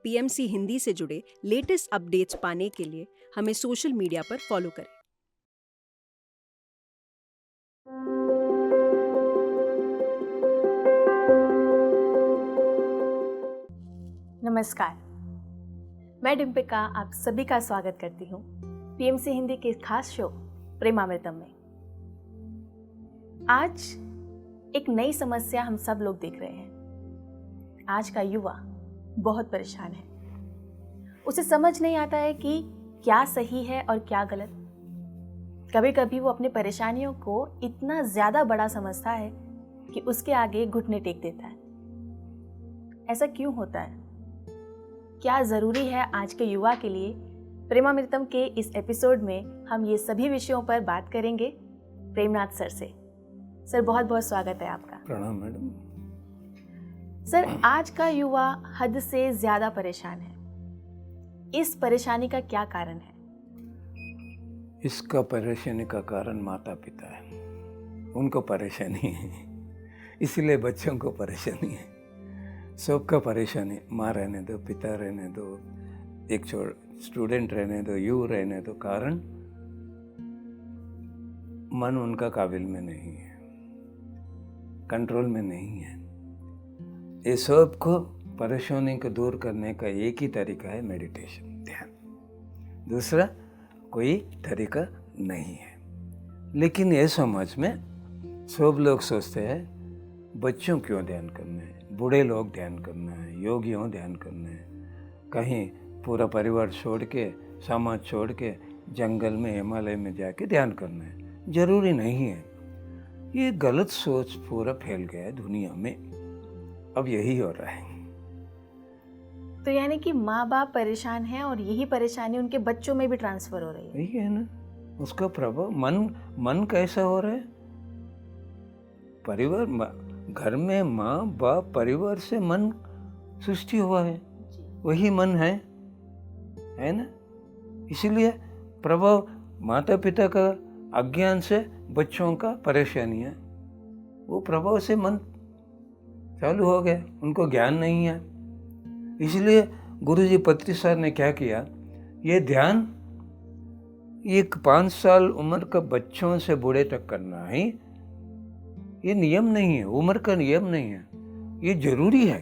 PMC Hindi से जुड़े latest updates पाने के लिए हमें सोशल मीडिया पर फॉलो करें। नमस्कार, मैं डिम्पिका आप सभी का स्वागत करती हूँ पीएमसी हिंदी के खास शो प्रेमामृतम में। आज एक नई समस्या हम सब लोग देख रहे हैं। आज का युवा बहुत परेशान है। उसे समझ नहीं आता है कि क्या सही है और क्या गलत। कभी कभी वो अपनी परेशानियों को इतना ज़्यादा बड़ा समझता है कि उसके आगे घुटने टेक देता है। ऐसा क्यों होता है? क्या ज़रूरी है आज के युवा के लिए? प्रेमामृतम के इस एपिसोड में हम ये सभी विषयों पर बात करेंगे प्रेमनाथ सर से। सर बहुत बहुत स्वागत है आपका। प्रणाम मैडम। सर, आज का युवा हद से ज़्यादा परेशान है। इस परेशानी का क्या कारण है? इसका परेशानी का कारण माता पिता है, उनको परेशानी है, इसलिए बच्चों को परेशानी है। सबका परेशानी, माँ रहने दो, पिता रहने दो, एक स्टूडेंट रहने दो, यू रहने दो, कारण मन उनका काबिल में नहीं है, कंट्रोल में नहीं है। ये सब को परेशानी को दूर करने का एक ही तरीका है मेडिटेशन, ध्यान। दूसरा कोई तरीका नहीं है। लेकिन ये समझ में सब लोग सोचते हैं बच्चों क्यों ध्यान करना है, बूढ़े लोग ध्यान करना है, योगियों ध्यान करना है, कहीं पूरा परिवार छोड़ के, समाज छोड़ के जंगल में, हिमालय में जाके ध्यान करना है। जरूरी नहीं है। ये गलत सोच पूरा फैल गया है दुनिया में। अब यही हो रहा है। तो यानी कि माँ बाप परेशान हैं और यही परेशानी उनके बच्चों में भी ट्रांसफर हो रही है। यही है ना, उसका प्रभाव। मन कैसा हो रहा है? परिवार, घर में माँ बाप, परिवार से मन सृष्टि हुआ है, वही मन है ना। इसीलिए प्रभाव माता पिता का अज्ञान से बच्चों का परेशानी है, वो प्रभाव से मन चालू हो गया, उनको ज्ञान नहीं है। इसलिए गुरुजी पत्री सर ने क्या किया, ये ध्यान एक 5 साल उम्र का बच्चों से बूढ़े तक करना है। ये नियम नहीं है, उम्र का नियम नहीं है, ये जरूरी है।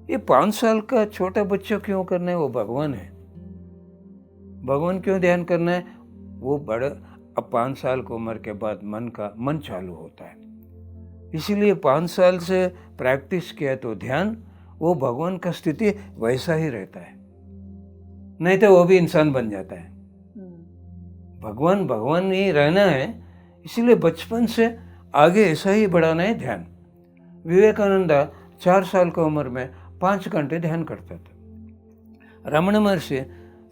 ये 5 साल का छोटा बच्चा क्यों करना है? वो भगवान है। भगवान क्यों ध्यान करना है? वो बड़ा, अब 5 साल की उम्र के बाद मन चालू होता है। इसीलिए 5 साल से प्रैक्टिस किया तो ध्यान, वो भगवान का स्थिति वैसा ही रहता है, नहीं तो वो भी इंसान बन जाता है। भगवान ही रहना है। इसीलिए बचपन से आगे ऐसा ही बढ़ाना है ध्यान। विवेकानंद 4 साल की उम्र में 5 घंटे ध्यान करता था। रमण महर्षि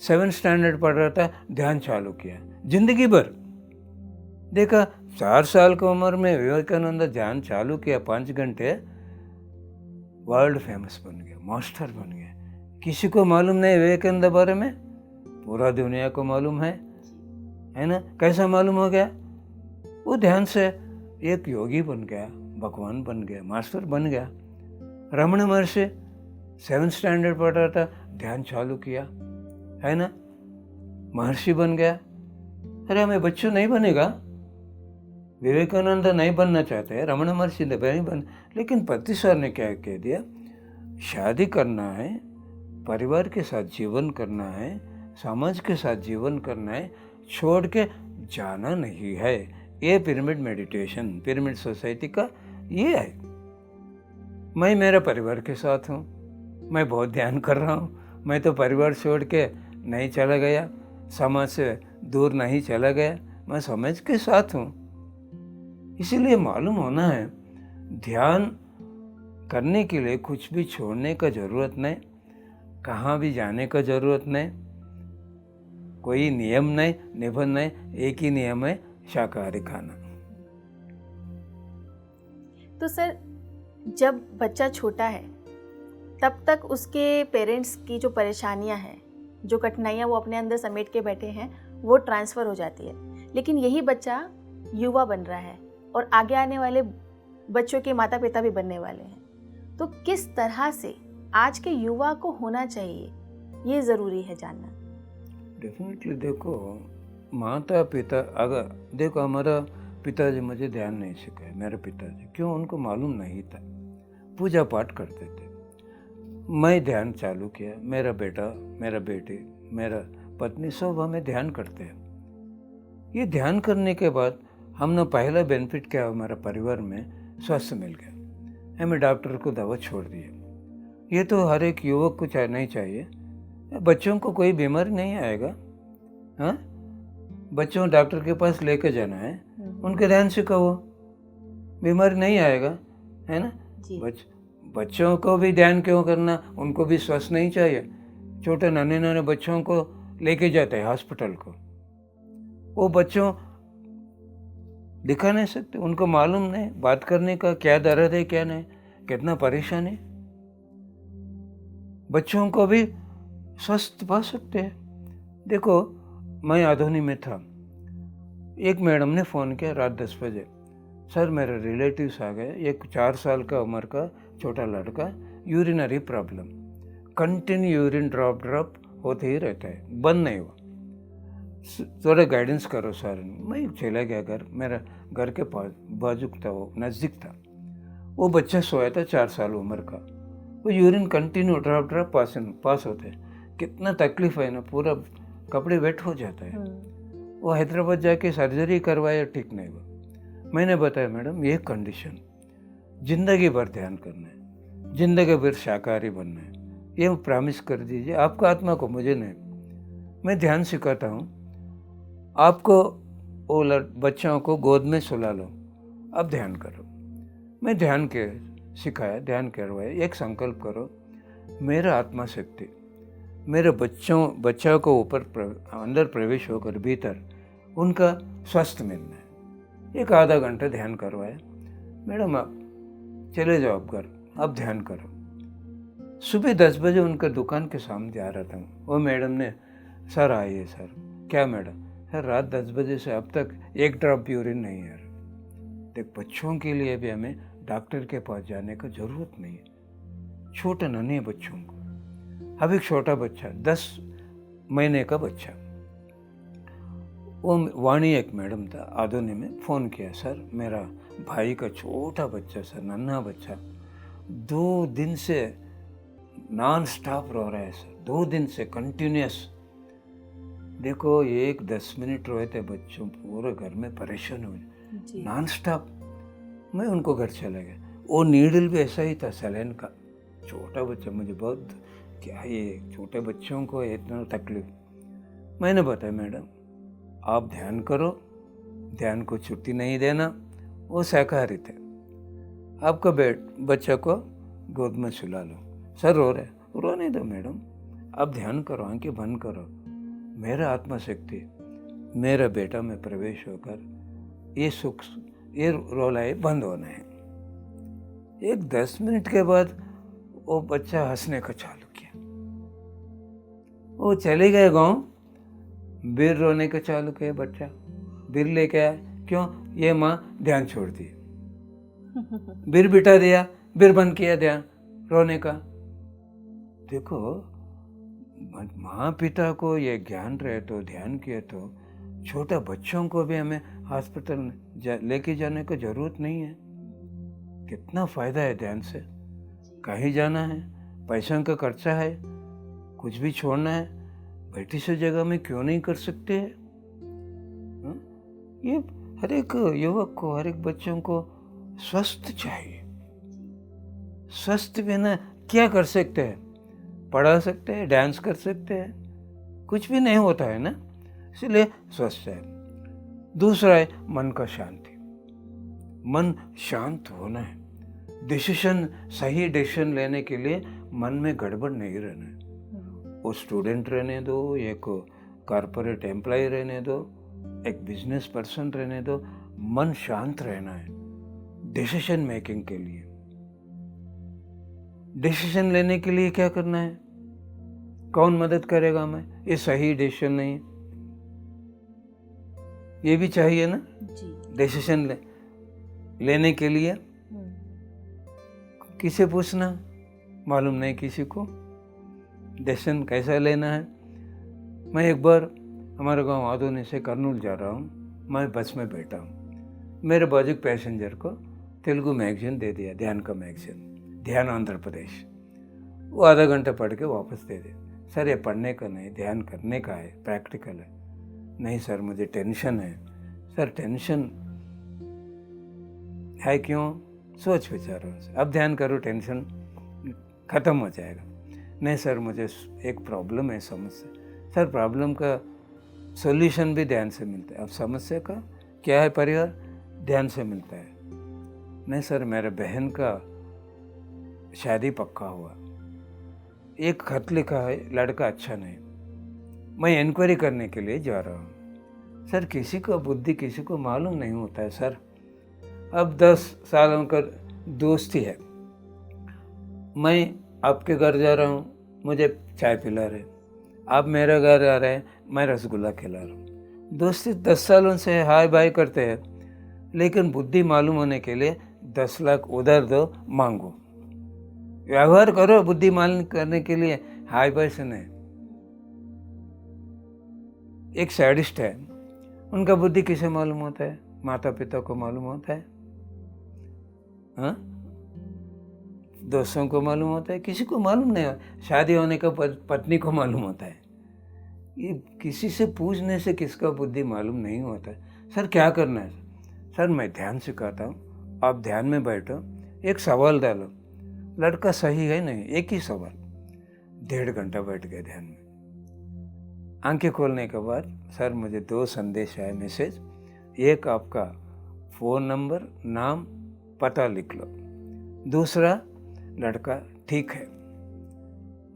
7th स्टैंडर्ड पढ़ रहा था, ध्यान चालू किया, जिंदगी भर देखा। 4 साल की उम्र में विवेकानंद ध्यान चालू किया, 5 घंटे, वर्ल्ड फेमस बन गया, मास्टर बन गया। किसी को मालूम नहीं विवेकानंद बारे में? पूरा दुनिया को मालूम है ना। कैसा मालूम हो गया? वो ध्यान से एक योगी बन गया, भगवान बन गया, मास्टर बन गया। रमण महर्षि 7th स्टैंडर्ड पढ़ रहा था, ध्यान चालू किया, है ना, महर्षि बन गया। अरे हमें बच्चों नहीं बनेगा? विवेकानंद नहीं बनना चाहते, रमण महर्षि नहीं बन, लेकिन पति सर ने क्या कह दिया, शादी करना है, परिवार के साथ जीवन करना है, समाज के साथ जीवन करना है, छोड़ के जाना नहीं है। ये पिरामिड मेडिटेशन, पिरामिड सोसाइटी का ये है। मैं मेरे परिवार के साथ हूँ, मैं बहुत ध्यान कर रहा हूँ, मैं तो परिवार छोड़ के नहीं चला गया, समाज से दूर नहीं चला गया, मैं समाज के साथ हूँ। इसीलिए मालूम होना है, ध्यान करने के लिए कुछ भी छोड़ने का ज़रूरत नहीं, कहाँ भी जाने का ज़रूरत नहीं, कोई नियम नहीं, निबंध नहीं, एक ही नियम है, शाकाहारी खाना। तो सर, जब बच्चा छोटा है तब तक उसके पेरेंट्स की जो परेशानियां हैं, जो कठिनाइयां वो अपने अंदर समेट के बैठे हैं, वो ट्रांसफ़र हो जाती है। लेकिन यही बच्चा युवा बन रहा है और आगे आने वाले बच्चों के माता पिता भी बनने वाले हैं। तो किस तरह से आज के युवा को होना चाहिए, ये ज़रूरी है जानना। डेफिनेटली देखो, माता पिता अगर देखो, हमारा पिताजी मुझे ध्यान नहीं सिखाए, मेरे पिताजी, क्यों? उनको मालूम नहीं था, पूजा पाठ करते थे। मैं ध्यान चालू किया, मेरा बेटा, मेरा बेटी, मेरा पत्नी सब हमें ध्यान करते हैं। ये ध्यान करने के बाद हमने पहला बेनिफिट क्या, हमारा परिवार में स्वास्थ्य मिल गया, हमें डॉक्टर को दवा छोड़ दिया। ये तो हर एक युवक को नहीं चाहिए। बच्चों को कोई बीमारी नहीं आएगा, हाँ, बच्चों डॉक्टर के पास लेके जाना है, उनके ध्यान से कहो, बीमारी नहीं आएगा, है ना। बच्चों को भी ध्यान क्यों करना, उनको भी स्वस्थ नहीं चाहिए। छोटे नन्हे नन्हे बच्चों को लेके जाते हैं हॉस्पिटल को, वो बच्चों दिखा नहीं सकते, उनको मालूम नहीं बात करने का क्या दर्द है, क्या नहीं, कितना परेशानी। बच्चों को भी स्वस्थ पा सकते हैं। देखो, मैं आधोनी में था, एक मैडम ने फ़ोन किया रात 10 बजे, सर मेरे रिलेटिव्स आ गए, एक 4 साल का उम्र का छोटा लड़का, urinary problem, continue urine drop होते ही रहता है, बंद नहीं हुआ, थोड़ा गाइडेंस करो सर। मैं चला गया घर, मेरा घर के पास बाजू था, वो नज़दीक था। वो बच्चा सोया था 4 साल उम्र का, वो यूरिन कंटिन्यू ड्रॉप पास होते हैं, कितना तकलीफ है ना, पूरा कपड़े वेट हो जाता है। वो हैदराबाद जाके सर्जरी करवाया, ठीक नहीं हुआ। मैंने बताया मैडम ये कंडीशन, जिंदगी भर ध्यान करना है, जिंदगी भर शाकाहारी बनना है, ये प्रॉमिस कर दीजिए आपको, आत्मा को, मुझे नहीं। मैं ध्यान सिखाता हूँ आपको, वो बच्चों को गोद में सुला लो, अब ध्यान करो। मैं ध्यान के सिखाया, ध्यान करवाया, एक संकल्प करो, मेरा आत्मा शक्ति मेरे बच्चों को ऊपर अंदर प्रवेश होकर भीतर उनका स्वास्थ्य मिलना है। एक आधा घंटा ध्यान करवाया, मैडम आप चले जाओ आप घर, अब ध्यान करो। सुबह 10 बजे उनका दुकान के सामने जा रहा था, वो मैडम ने, सर आइए सर। क्या मैडम? सर रात 10 बजे से अब तक एक ड्रॉप यूरिन नहीं है। देख, बच्चों के लिए भी हमें डॉक्टर के पास जाने का जरूरत नहीं है। छोटे नन्हे बच्चों को, अब एक छोटा बच्चा 10 महीने का बच्चा, वो वाणी एक मैडम था आधोनी में, फ़ोन किया, सर मेरा भाई का छोटा बच्चा, सर नन्हा बच्चा 2 दिन से नॉन स्टॉप रो रहा है सर, 2 दिन से कंटिन्यूस। देखो, 10 मिनट रोए थे बच्चों, पूरे घर में परेशान हो गए, नॉन स्टॉप। मैं उनको घर चला गया, वो नीडल भी ऐसा ही था सैलाइन का, छोटा बच्चा, मुझे बहुत, क्या ये छोटे बच्चों को इतना तकलीफ। मैंने बताया मैडम आप ध्यान करो, ध्यान को छुट्टी नहीं देना। वो शाकाहारी थे, आपका बच्चा को गोद में सुला लो। सर रो रहे, रोने दो मैडम, आप ध्यान करो, आंखें बंद करो, मेरा आत्मा शक्ति मेरा बेटा में प्रवेश होकर ये सुख, ये रोलाए बंद होना है। एक 10 मिनट के बाद वो बच्चा हंसने का चालू किया, वो चले गए गांव, बिर रोने का चालू किया बच्चा, बिर लेके आया, क्यों? ये माँ ध्यान छोड़ दी, बिर बिठा दिया, बिर बंद किया ध्यान रोने का। देखो, माँ पिता को ये ज्ञान रहे तो, ध्यान किए तो, छोटा बच्चों को भी हमें हॉस्पिटल लेके जाने की जरूरत नहीं है। कितना फायदा है ध्यान से। कहीं जाना है, पैसों का खर्चा है, कुछ भी छोड़ना है, बैठी सी जगह में क्यों नहीं कर सकते हैं? ये हर एक युवक को, हर एक बच्चों को स्वस्थ चाहिए। स्वस्थ बिना क्या कर सकते हैं? पढ़ा सकते हैं, डांस कर सकते हैं, कुछ भी नहीं होता है ना, इसलिए स्वस्थ है। दूसरा है मन का शांति, मन शांत होना है। डिसीजन, सही डिसीजन लेने के लिए मन में गड़बड़ नहीं रहना है। वो स्टूडेंट रहने दो, एक कॉर्पोरेट एम्प्लॉय रहने दो, एक बिजनेस पर्सन रहने दो, मन शांत रहना है डिसीजन मेकिंग के लिए। डिसीजन लेने के लिए क्या करना है? कौन मदद करेगा हमें? ये सही डिसीजन नहीं है, ये भी चाहिए ना डिसीजन लेने के लिए। किसे पूछना? मालूम नहीं किसी को डिसीजन कैसा लेना है। मैं एक बार हमारे गांव आदोनी से कर्नूल जा रहा हूँ, मैं बस में बैठा हूँ, मेरे बाजू के पैसेंजर को तेलुगु मैगजीन दे दिया, ध्यान का मैगजीन, ध्यान आंध्र प्रदेश। वो आधा घंटा पढ़ के वापस दे दिया। सर ये पढ़ने का नहीं, ध्यान करने का है, प्रैक्टिकल है। नहीं सर मुझे टेंशन है। सर टेंशन है क्यों? सोच विचारो, अब ध्यान करो, टेंशन ख़त्म हो जाएगा। नहीं सर मुझे एक प्रॉब्लम है, समस्या। सर प्रॉब्लम का सॉल्यूशन भी ध्यान से मिलता है। अब समस्या का क्या है परिवार, ध्यान से मिलता है। नहीं सर मेरे बहन का शादी पक्का हुआ, एक खत लिखा है, लड़का अच्छा नहीं, मैं इंक्वायरी करने के लिए जा रहा हूँ। सर किसी को बुद्धि किसी को मालूम नहीं होता है सर। अब 10 सालों का दोस्ती है, मैं आपके घर जा रहा हूँ, मुझे चाय पिला रहे, आप मेरे घर आ रहे हैं, मैं रसगुल्ला खिला रहा हूँ। दोस्ती 10 सालों से हाय बाय करते हैं, लेकिन बुद्धि मालूम होने के लिए 10 लाख उधार दो, मांगो, व्यवहार करो। बुद्धि मालूम करने के लिए हाय बाय से नहीं। एक सैडिस्ट है, उनका बुद्धि किसे मालूम होता है? माता पिता को मालूम होता है, हाँ, दोस्तों को मालूम होता है, किसी को मालूम नहीं होता। शादी होने का पत्नी को मालूम होता है। ये किसी से पूछने से किसका बुद्धि मालूम नहीं होता है। सर क्या करना है? सर मैं ध्यान सिखाता हूँ, आप ध्यान में बैठो, एक सवाल डालो, लड़का सही है नहीं, एक ही सवाल। 1.5 घंटा बैठ गए ध्यान में। आंखें खोलने के बाद सर मुझे 2 संदेश आए, मैसेज। एक आपका फ़ोन नंबर, नाम, पता लिख लो। दूसरा लड़का ठीक है।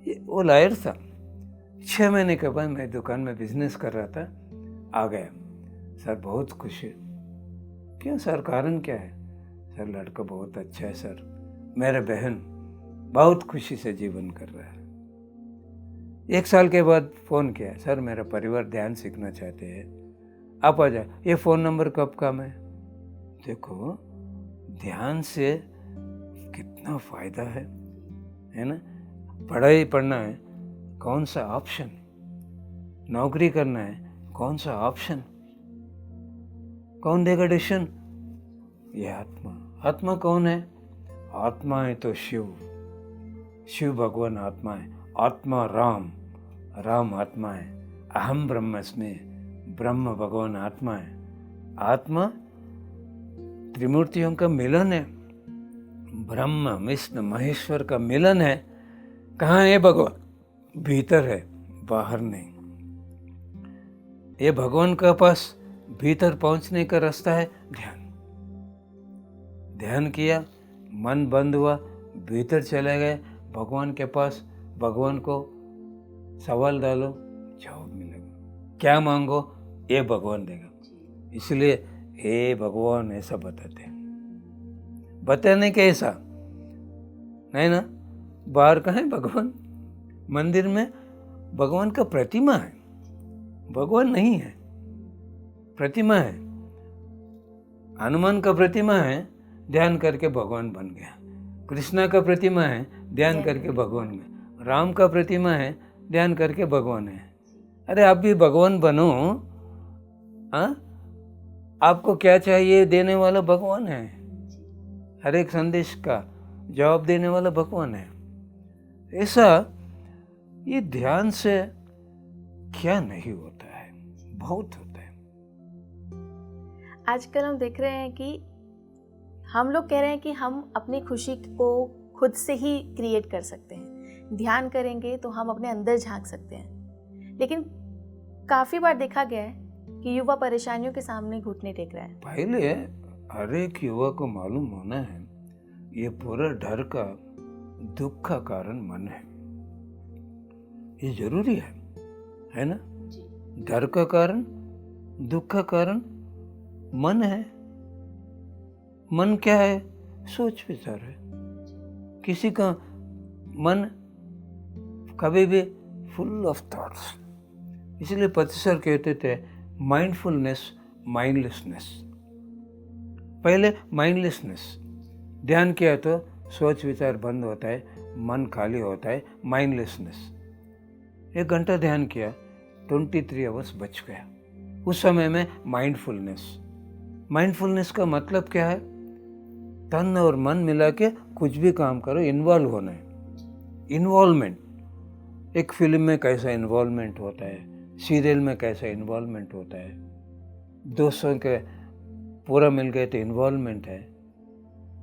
ये वो लायर था। 6 महीने के बाद मैं दुकान में बिजनेस कर रहा था, आ गया। सर बहुत खुशी। क्यों सर, कारण क्या है? सर लड़का बहुत अच्छा है सर, मेरे बहन बहुत खुशी से जीवन कर रहा है। 1 साल के बाद फ़ोन किया, सर मेरा परिवार ध्यान सीखना चाहते हैं, आप आ जाओ। ये फ़ोन नंबर कब काम है? देखो ध्यान से कितना फ़ायदा है ना। पढ़ाई पढ़ना है, कौन सा ऑप्शन? नौकरी करना है, कौन सा ऑप्शन? कौन देगा डिसीजन? ये आत्मा। आत्मा कौन है? आत्मा है तो शिव, शिव भगवान आत्मा है। आत्मा राम, राम आत्मा है। अहम ब्रह्मस्मि, ब्रह्म भगवान आत्मा है। आत्मा त्रिमूर्तियों का मिलन है, ब्रह्म विष्णु महेश्वर का मिलन है। कहाँ है भगवान? भीतर है, बाहर नहीं। ये भगवान का पास भीतर पहुंचने का रास्ता है ध्यान। ध्यान किया, मन बंद हुआ, भीतर चले गए भगवान के पास। भगवान को सवाल डालो, जवाब मिलेगा। क्या मांगो, ये भगवान देगा। इसलिए हे भगवान ऐसा बताते हैं। बताने के ऐसा नहीं ना, बाहर कहाँ है भगवान? मंदिर में भगवान का प्रतिमा है, भगवान नहीं है, प्रतिमा है। हनुमान का प्रतिमा है, ध्यान करके भगवान बन गया। कृष्णा का प्रतिमा है, ध्यान करके भगवान में। राम का प्रतिमा है, ध्यान करके भगवान है। अरे आप भी भगवान बनो। हाँ, आपको क्या चाहिए देने वाला भगवान है। हर एक संदेश का जवाब देने वाला भगवान है। ऐसा ये ध्यान से क्या नहीं होता है, बहुत होता है। आजकल हम देख रहे हैं कि हम लोग कह रहे हैं कि हम अपनी खुशी को खुद से ही क्रिएट कर सकते हैं। ध्यान करेंगे तो हम अपने अंदर झांक सकते हैं, लेकिन काफ़ी बार देखा गया है कि युवा परेशानियों के सामने घुटने टेक रहा है। पहले हर एक युवा को मालूम होना है, ये पूरा डर का, दुख का कारण मन है। ये जरूरी है ना। डर का कारण, दुख का कारण मन है। मन क्या है? सोच विचार है। किसी का मन कभी भी फुल ऑफ थॉट्स। इसलिए पतंजलि कहते थे माइंडफुलनेस, माइंडलेसनेस। पहले माइंडलेसनेस, ध्यान किया तो सोच विचार बंद होता है, मन खाली होता है, माइंडलेसनेस। 1 घंटा ध्यान किया, 23 आवर्स बच गया। उस समय में माइंडफुलनेस का मतलब क्या है? तन और मन मिला के कुछ भी काम करो, इन्वॉल्व होना है। इन्वॉल्वमेंट, एक फिल्म में कैसा इन्वॉल्वमेंट होता है, सीरियल में कैसा इन्वॉल्वमेंट होता है, दोस्तों के पूरा मिल गए तो इन्वॉल्वमेंट है।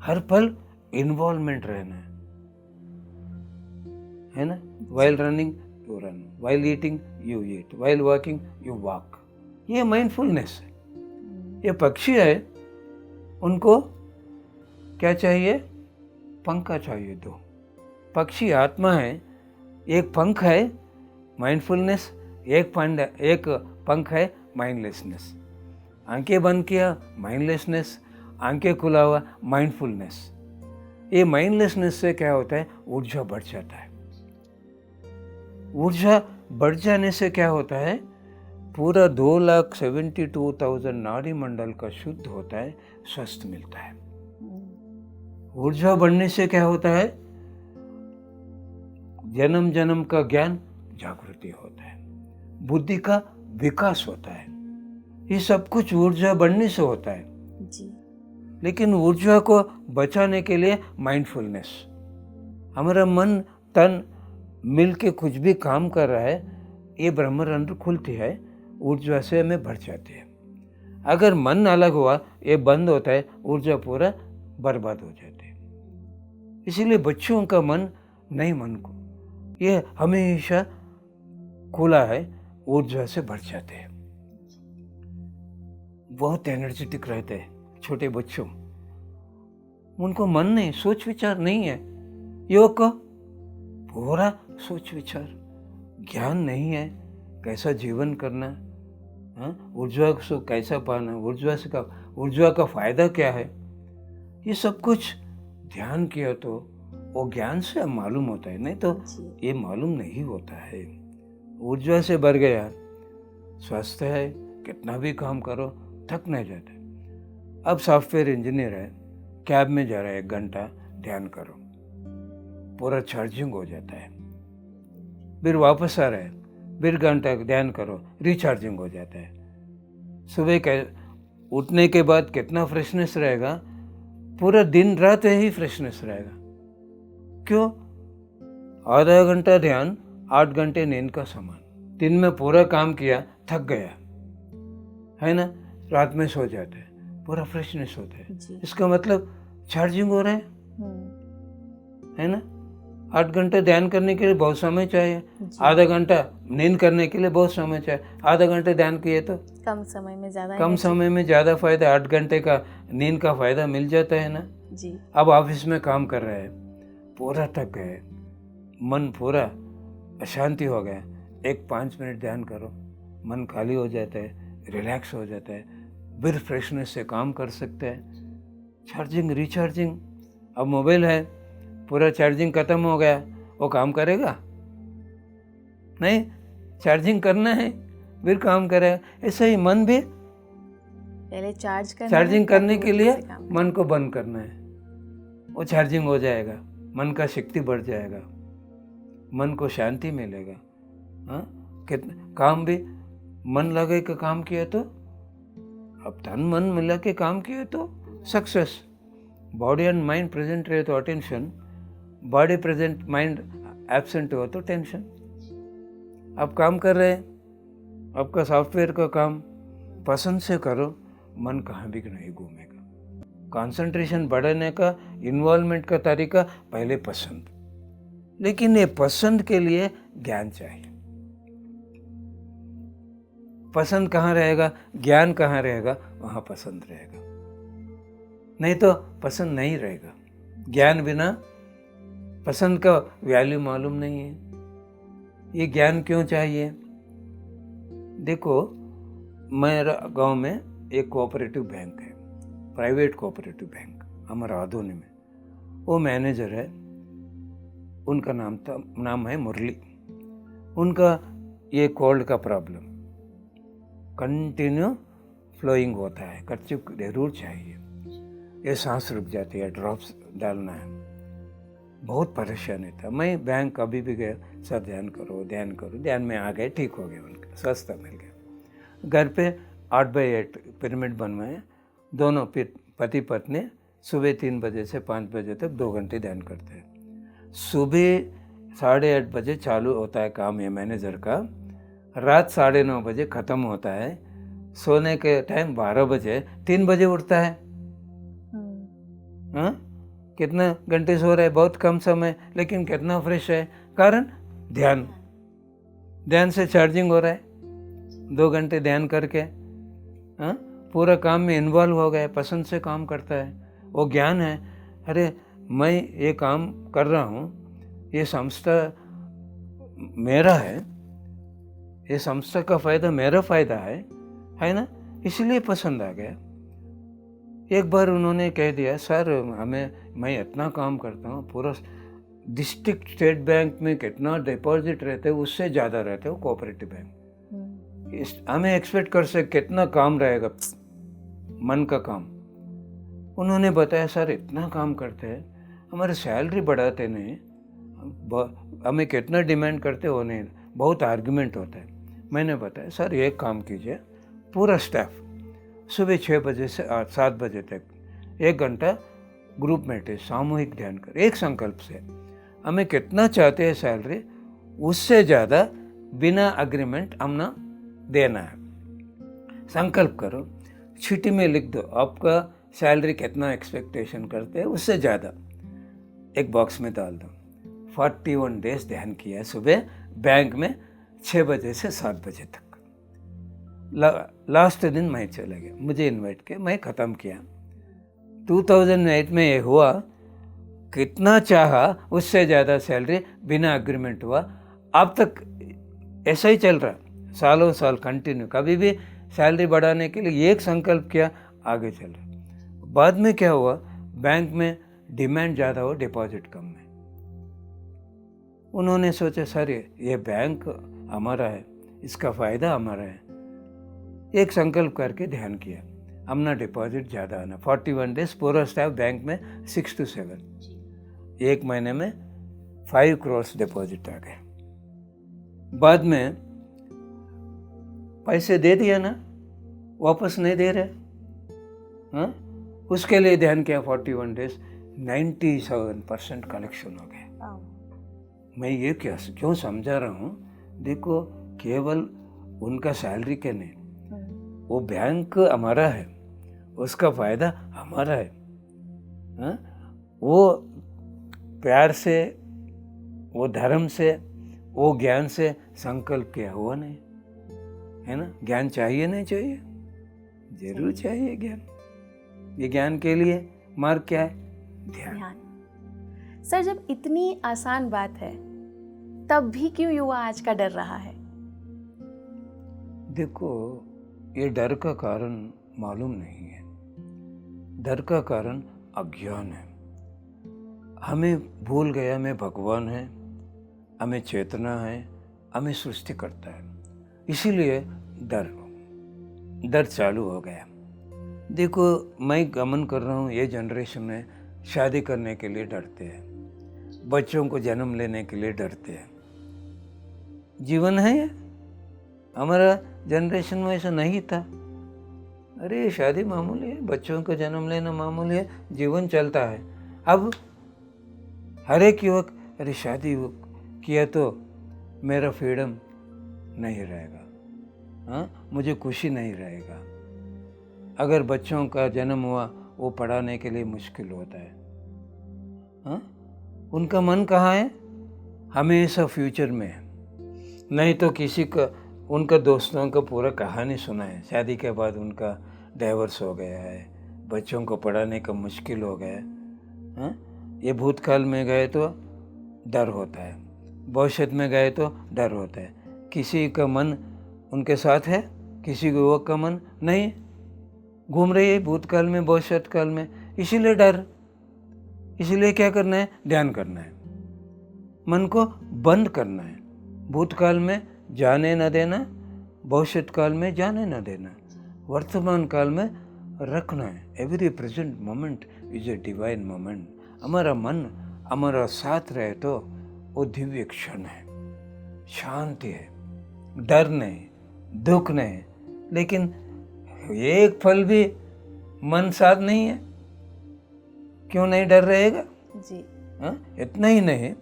हर पल इन्वॉल्वमेंट रहना है ना? While running you run, while eating you eat, while walking you walk. ये माइंडफुलनेस है। ये पक्षी है, उनको क्या चाहिए? पंखा चाहिए 2। पक्षी आत्मा है, एक पंख है माइंडफुलनेस, एक पंख है माइंडलेसनेस। आंखें बंद किया माइंडलेसनेस, आंखें खुला हुआ माइंडफुलनेस। ये माइंडलेसनेस से क्या होता है? ऊर्जा बढ़ जाता है। ऊर्जा बढ़ जाने से क्या होता है? पूरा 2,72,000 नाड़ी मंडल का शुद्ध होता है, स्वस्थ मिलता है। ऊर्जा बढ़ने से क्या होता है? जन्म जन्म का ज्ञान जागृति होता है, बुद्धि का विकास होता है। ये सब कुछ ऊर्जा बढ़ने से होता है जी। लेकिन ऊर्जा को बचाने के लिए माइंडफुलनेस, हमारा मन तन मिल के कुछ भी काम कर रहा है, ये ब्रह्मरंध्र खुलती है, ऊर्जा से हमें भर जाती है। अगर मन अलग हुआ, ये बंद होता है, ऊर्जा पूरा बर्बाद हो जाती है। इसीलिए बच्चों का मन, नए मन को ये हमेशा खुला है, ऊर्जा से भर जाते हैं, बहुत एनर्जेटिक रहते हैं। छोटे बच्चों, उनको मन नहीं, सोच विचार नहीं है। योग को पूरा सोच विचार, ज्ञान नहीं है कैसा जीवन करना, ऊर्जा को कैसा पाना, ऊर्जा का फायदा क्या है, ये सब कुछ ध्यान किया तो वो ज्ञान से मालूम होता है, नहीं तो ये मालूम नहीं होता है। ऊर्जा से भर गया, स्वस्थ है, कितना भी काम करो थक नहीं जाता। अब सॉफ्टवेयर इंजीनियर है, कैब में जा रहा है, 1 घंटा ध्यान करो, पूरा चार्जिंग हो जाता है। फिर वापस आ रहा है, फिर घंटा ध्यान करो, रिचार्जिंग हो जाता है। सुबह के उठने के बाद कितना फ्रेशनेस रहेगा, पूरा दिन रात यही फ्रेशनेस रहेगा। क्यों? आधा घंटा ध्यान, 8 घंटे नींद का समान। दिन में पूरा काम किया, थक गया है ना, रात में सो जाते हैं, पूरा फ्रेशनेस होता है। इसका मतलब चार्जिंग हो रहा है ना। 8 घंटे ध्यान करने के लिए बहुत समय चाहिए, आधा घंटा नींद करने के लिए बहुत समय चाहिए। आधा घंटे ध्यान किए तो कम समय में ज़्यादा फायदा, 8 घंटे का नींद का फायदा मिल जाता है ना जी। अब ऑफिस में काम कर रहे हैं, पूरा थक गए, मन पूरा अशांति हो गया, 5 मिनट ध्यान करो, मन खाली हो जाता है, रिलैक्स हो जाता है, फिर फ्रेशनेस से काम कर सकते हैं। चार्जिंग रिचार्जिंग, अब मोबाइल है, पूरा चार्जिंग खत्म हो गया, वो काम करेगा नहीं, चार्जिंग करना है फिर काम करेगा। ऐसे ही मन भी पहले चार्जिंग करने के लिए मन को बंद करना है, वो चार्जिंग हो जाएगा, मन का शक्ति बढ़ जाएगा, मन को शांति मिलेगा। कितना काम भी मन लगे के काम किया तो, अब तन मन मिला के काम किया तो success. Body and mind present रहे तो attention, body present mind absent हो तो टेंशन। अब काम कर रहे हैं, आपका सॉफ्टवेयर का काम पसंद से करो, मन कहाँ भी नहीं घूमेगा। कंसंट्रेशन बढ़ाने का, इन्वॉल्वमेंट का तरीका पहले पसंद, लेकिन ये पसंद के लिए ज्ञान चाहिए। पसंद कहाँ रहेगा, ज्ञान कहाँ रहेगा, वहाँ पसंद रहेगा, नहीं तो पसंद नहीं रहेगा। ज्ञान बिना पसंद का वैल्यू मालूम नहीं है। ये ज्ञान क्यों चाहिए? देखो, मेरा गांव में एक कोऑपरेटिव बैंक है, प्राइवेट कोऑपरेटिव बैंक, हमारा आधोनी में। वो मैनेजर है, उनका नाम है मुरली। उनका ये कोल्ड का प्रॉब्लम कंटिन्यू फ्लोइंग होता है, कर्चिफ जरूर चाहिए, ये सांस रुक जाती है, ड्रॉप्स डालना है। बहुत परेशानी था। मैं बैंक कभी भी गया, सर ध्यान करो ध्यान करो, ध्यान में आ गए, ठीक हो गया, उनका सस्ता मिल गया। घर पे 8x8 पिरामिड बनवाए, दोनों पति पत्नी सुबह 3 बजे से 5 बजे तक 2 घंटे ध्यान करते हैं। सुबह 8:30 बजे चालू होता है काम ये मैनेजर का, रात 9:30 बजे ख़त्म होता है, सोने के टाइम 12 बजे, 3 बजे उठता है। हाँ, कितना घंटे सो रहा है, बहुत कम समय, लेकिन कितना फ्रेश है, कारण ध्यान से चार्जिंग हो रहा है। 2 घंटे ध्यान करके हाँ, पूरा काम में इन्वॉल्व हो गया, पसंद से काम करता है, वो ज्ञान है। अरे मैं ये काम कर रहा हूँ, ये संस्था मेरा है, ये संस्था का फायदा मेरा फायदा है ना, इसलिए पसंद आ गया। एक बार उन्होंने कह दिया, सर मैं इतना काम करता हूँ, पूरा डिस्ट्रिक्ट स्टेट बैंक में कितना डिपॉजिट रहते हैं उससे ज़्यादा रहते हो कोऑपरेटिव बैंक, हमें एक्सपेक्ट कर सकते कितना काम रहेगा, मन का काम। उन्होंने बताया, सर इतना काम करते हैं, हमारी सैलरी बढ़ाते नहीं, हमें कितना डिमांड करते हो नहीं, बहुत आर्गुमेंट होता है। मैंने बताया, सर एक काम कीजिए, पूरा स्टाफ सुबह 6 बजे से 7 बजे तक 1 घंटा ग्रुप मेडिटेशन सामूहिक ध्यान कर, एक संकल्प से हमें कितना चाहते हैं सैलरी, उससे ज़्यादा बिना अग्रीमेंट हमने देना है। संकल्प करो, चिट्ठी में लिख दो आपका सैलरी कितना एक्सपेक्टेशन करते हैं, उससे ज़्यादा एक बॉक्स में डाल दो। 41 डेज ध्यान किया, सुबह बैंक में 6 बजे से 7 बजे तक। लास्ट दिन मैं चला गया, मुझे इनवाइट किया, मैं ख़त्म किया। 2008 में ये हुआ, कितना चाहा उससे ज़्यादा सैलरी बिना एग्रीमेंट हुआ। अब तक ऐसा ही चल रहा, सालों साल कंटिन्यू, कभी भी सैलरी बढ़ाने के लिए एक संकल्प किया, आगे चल रहा। बाद में क्या हुआ, बैंक में डिमांड ज़्यादा हो, डिपॉजिट कम है। उन्होंने सोचा, सर ये बैंक हमारा है, इसका फ़ायदा हमारा है। एक संकल्प करके ध्यान किया, हमने डिपॉजिट ज़्यादा आना। 41 डेज पूरा स्टाफ बैंक में 6 to 7, 1 महीने में 5 करोड़ डिपॉजिट आ गए। बाद में पैसे दे दिया ना, वापस नहीं दे रहे, हाँ, उसके लिए ध्यान किया। 41 डेज 97% कलेक्शन हो गए। मैं ये क्यों समझा रहा हूँ, देखो केवल उनका सैलरी के नहीं, वो बैंक हमारा है, उसका फ़ायदा हमारा है। हाँ? वो प्यार से, वो धर्म से, वो ज्ञान से संकल्प किया हुआ नहीं है ना। ज्ञान चाहिए नहीं चाहिए, जरूर चाहिए ज्ञान। ये ज्ञान के लिए मार्ग क्या है, ध्यान। सर, जब इतनी आसान बात है तब भी क्यों युवा आज का डर रहा है? देखो, ये डर का कारण मालूम नहीं है, डर का कारण अज्ञान है। हमें भूल गया मैं भगवान है, हमें चेतना है, हमें सृष्टि करता है, इसीलिए डर चालू हो गया। देखो, मैं गमन कर रहा हूँ, ये जनरेशन में शादी करने के लिए डरते हैं, बच्चों को जन्म लेने के लिए डरते हैं। जीवन है ये, हमारा जनरेशन में ऐसा नहीं था। अरे शादी मामूली है, बच्चों का जन्म लेना मामूली है, जीवन चलता है। अब हर एक युवक, अरे शादी किया तो मेरा फ्रीडम नहीं रहेगा, हाँ, मुझे खुशी नहीं रहेगा। अगर बच्चों का जन्म हुआ, वो पढ़ाने के लिए मुश्किल होता है। हाँ, उनका मन कहाँ है, हमेशा फ्यूचर में है। नहीं तो किसी का, उनका दोस्तों का पूरा कहानी सुना है, शादी के बाद उनका डाइवर्स हो गया है, बच्चों को पढ़ाने का मुश्किल हो गया है। हाँ? ये भूतकाल में गए तो डर होता है, भविष्य में गए तो डर होता है। किसी का मन उनके साथ है, किसी को का मन नहीं, घूम रही है भूतकाल में भविष्य काल में, इसीलिए डर। इसलिए क्या करना है, ध्यान करना है, मन को बंद करना है, भूतकाल में जाने न देना, भविष्य काल में जाने न देना, वर्तमान काल में रखना है। Every present moment is a divine moment. हमारा मन हमारा साथ रहे तो वो दिव्य क्षण है, शांति है, डर नहीं, दुख नहीं। लेकिन एक पल भी मन साथ नहीं है, क्यों नहीं डर रहेगा? जी। इतना ही नहीं,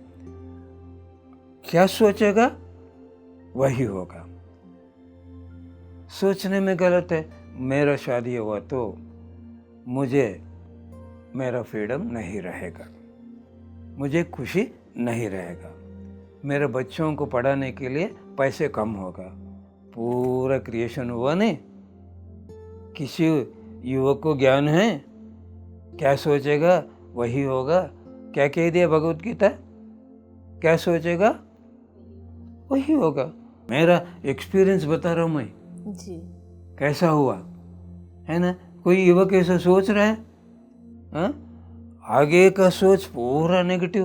क्या सोचेगा वही होगा। सोचने में गलत है, मेरा शादी हुआ तो मुझे मेरा फ्रीडम नहीं रहेगा, मुझे खुशी नहीं रहेगा, मेरे बच्चों को पढ़ाने के लिए पैसे कम होगा। पूरा क्रिएशन हुआ नहीं। किसी युवक को ज्ञान है, क्या सोचेगा वही होगा। क्या कह दिया भगवत गीता? क्या सोचेगा वही होगा। मेरा एक्सपीरियंस बता रहा हूँ मैं, जी। कैसा हुआ है ना। कोई युवक ऐसा सोच रहा है, हाँ? आगे का सोच पूरा नेगेटिव,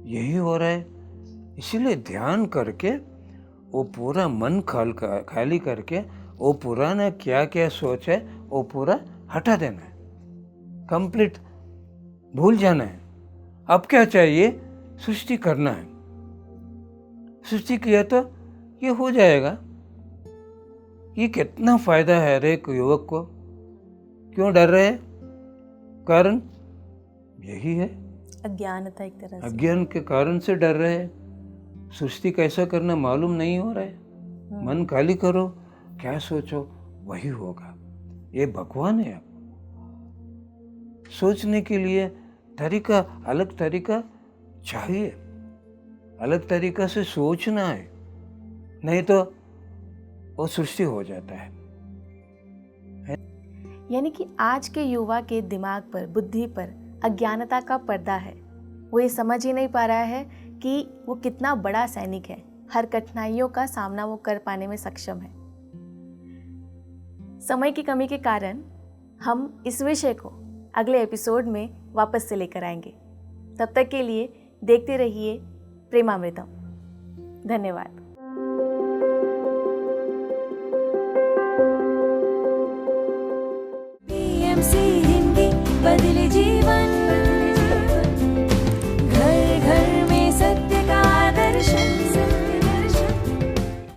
यही हो रहा है। इसीलिए ध्यान करके वो पूरा मन खाली करके वो पुराना क्या क्या सोच है वो पूरा हटा देना है, कंप्लीट भूल जाना है। अब क्या चाहिए? सृष्टि करना है। सृष्टि किया तो ये हो जाएगा। ये कितना फायदा है हर एक युवक को। क्यों डर रहे हैं? कारण यही है, अज्ञानता एक तरह से। अज्ञान के कारण से डर रहे हैं। सृष्टि कैसा करना मालूम नहीं हो रहा है। मन खाली करो, क्या सोचो वही होगा। ये भगवान है। सोचने के लिए तरीका, अलग तरीका चाहिए, अलग तरीका से सोचना है, नहीं तो वो सृष्टि हो जाता है। यानी कि आज के युवा के दिमाग पर, बुद्धि पर अज्ञानता का पर्दा है। वो ये समझ ही नहीं पा रहा है कि वो कितना बड़ा सैनिक है, हर कठिनाइयों का सामना वो कर पाने में सक्षम है। समय की कमी के कारण हम इस विषय को अगले एपिसोड में वापस से लेकर आएंगे। तब तक के लिए देखते रहिए प्रेमामृतम। धन्यवाद।